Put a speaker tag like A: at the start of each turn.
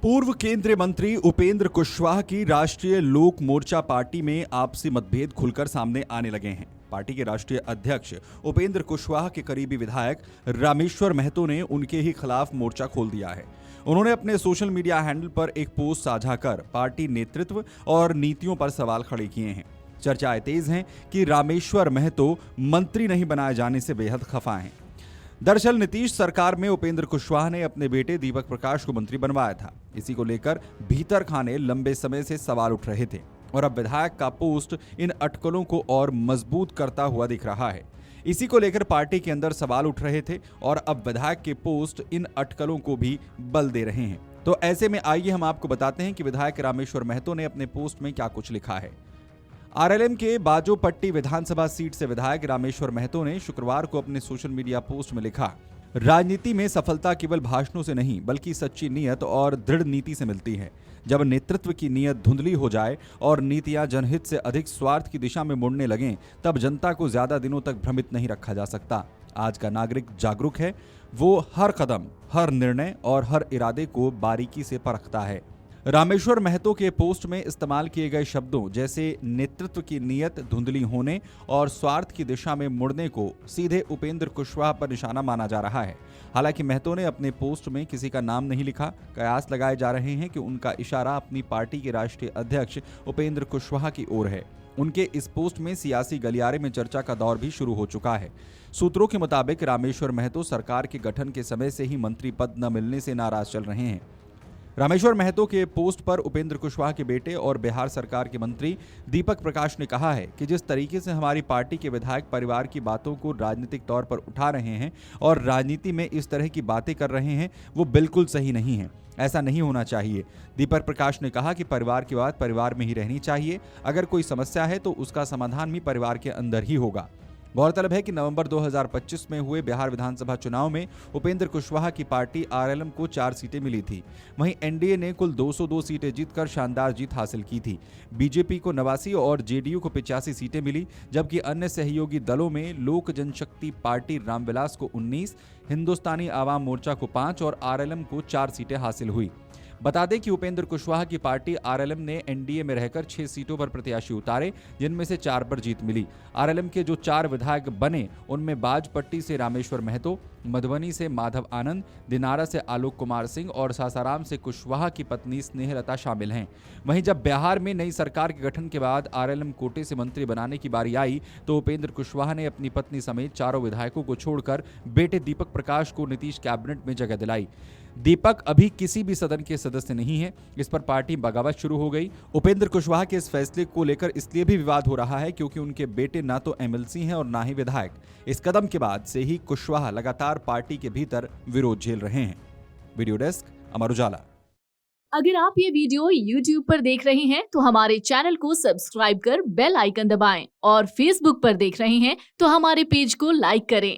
A: पूर्व केंद्रीय मंत्री उपेंद्र कुशवाहा की राष्ट्रीय लोक मोर्चा पार्टी में आपसी मतभेद खुलकर सामने आने लगे हैं। पार्टी के राष्ट्रीय अध्यक्ष उपेंद्र कुशवाहा के करीबी विधायक रामेश्वर महतो ने उनके ही खिलाफ मोर्चा खोल दिया है। उन्होंने अपने सोशल मीडिया हैंडल पर एक पोस्ट साझा कर पार्टी नेतृत्व और नीतियों पर सवाल खड़े किए हैं। चर्चाएं तेज हैं कि रामेश्वर महतो मंत्री नहीं बनाए जाने से बेहद खफा हैं। दरअसल नीतीश सरकार में उपेंद्र कुशवाहा ने अपने बेटे दीपक प्रकाश को मंत्री बनवाया था। इसी को लेकर भीतर खाने लंबे समय से सवाल उठ रहे थे और अब विधायक का पोस्ट इन अटकलों को और मजबूत करता हुआ दिख रहा है। इसी को लेकर पार्टी के अंदर सवाल उठ रहे थे और अब विधायक के पोस्ट इन अटकलों को भी बल दे रहे हैं। तो ऐसे में आइए हम आपको बताते हैं कि विधायक रामेश्वर महतो ने अपने पोस्ट में क्या कुछ लिखा है। आरएलएम के बाजोपट्टी विधानसभा सीट से विधायक रामेश्वर महतो ने शुक्रवार को अपने सोशल मीडिया पोस्ट में लिखा, राजनीति में सफलता केवल भाषणों से नहीं बल्कि सच्ची नीयत और दृढ़ नीति से मिलती है। जब नेतृत्व की नीयत धुंधली हो जाए और नीतियां जनहित से अधिक स्वार्थ की दिशा में मुड़ने लगें, तब जनता को ज्यादा दिनों तक भ्रमित नहीं रखा जा सकता। आज का नागरिक जागरूक है, वो हर कदम, हर निर्णय और हर इरादे को बारीकी से परखता है। रामेश्वर महतो के पोस्ट में इस्तेमाल किए गए शब्दों जैसे नेतृत्व की नीयत धुंधली होने और स्वार्थ की दिशा में मुड़ने को सीधे उपेंद्र कुशवाहा पर निशाना माना जा रहा है। हालांकि महतो ने अपने पोस्ट में किसी का नाम नहीं लिखा। कयास लगाए जा रहे हैं कि उनका इशारा अपनी पार्टी के राष्ट्रीय अध्यक्ष उपेंद्र कुशवाहा की ओर है। उनके इस पोस्ट में सियासी गलियारे में चर्चा का दौर भी शुरू हो चुका है। सूत्रों के मुताबिक रामेश्वर महतो सरकार के गठन के समय से ही मंत्री पद न मिलने से नाराज चल रहे हैं। रामेश्वर महतो के पोस्ट पर उपेंद्र कुशवाहा के बेटे और बिहार सरकार के मंत्री दीपक प्रकाश ने कहा है कि जिस तरीके से हमारी पार्टी के विधायक परिवार की बातों को राजनीतिक तौर पर उठा रहे हैं और राजनीति में इस तरह की बातें कर रहे हैं, वो बिल्कुल सही नहीं है। ऐसा नहीं होना चाहिए। दीपक प्रकाश ने कहा कि परिवार की बात परिवार में ही रहनी चाहिए। अगर कोई समस्या है तो उसका समाधान भी परिवार के अंदर ही होगा। गौरतलब है कि नवंबर 2025 में हुए बिहार विधानसभा चुनाव में उपेंद्र कुशवाहा की पार्टी आरएलएम को 4 सीटें मिली थी। वहीं एनडीए ने कुल 202 सीटें जीतकर शानदार जीत हासिल की थी। बीजेपी को 89 और जेडीयू को 85 सीटें मिली, जबकि अन्य सहयोगी दलों में लोक जनशक्ति पार्टी रामविलास को 19, हिंदुस्तानी आवाम मोर्चा को 5 और आरएलएम को 4 सीटें हासिल हुई। बता दें कि उपेंद्र कुशवाहा की पार्टी आरएलएम ने एनडीए में रहकर 6 सीटों पर प्रत्याशी उतारे, जिनमें से 4 पर जीत मिली। आरएलएम के जो 4 विधायक बने, उनमें बाजपट्टी से रामेश्वर महतो, मधुबनी से माधव आनंद, दिनारा से आलोक कुमार सिंह और सासाराम से कुशवाहा की पत्नी स्नेहलता शामिल हैं। वहीं जब बिहार में नई सरकार के गठन के बाद आरएलएम कोटे से मंत्री बनाने की बारी आई तो उपेंद्र कुशवाहा ने अपनी पत्नी समेत 4 विधायकों को छोड़कर बेटे दीपक प्रकाश को नीतीश कैबिनेट में जगह दिलाई। दीपक अभी किसी भी सदन के सदस्य नहीं है। इस पर पार्टी बगावत शुरू हो गई। उपेंद्र कुशवाहा के इस फैसले को लेकर इसलिए भी विवाद हो रहा है क्योंकि उनके बेटे ना तो एमएलसी हैं और ना ही विधायक। इस कदम के बाद से ही कुशवाहा लगातार पार्टी के भीतर विरोध झेल रहे हैं। Video desk, Amar Ujala.
B: अगर आप ये वीडियो YouTube पर देख रहे हैं तो हमारे चैनल को सब्सक्राइब कर बेल आइकन दबाएं और Facebook पर देख रहे हैं तो हमारे पेज को लाइक करें।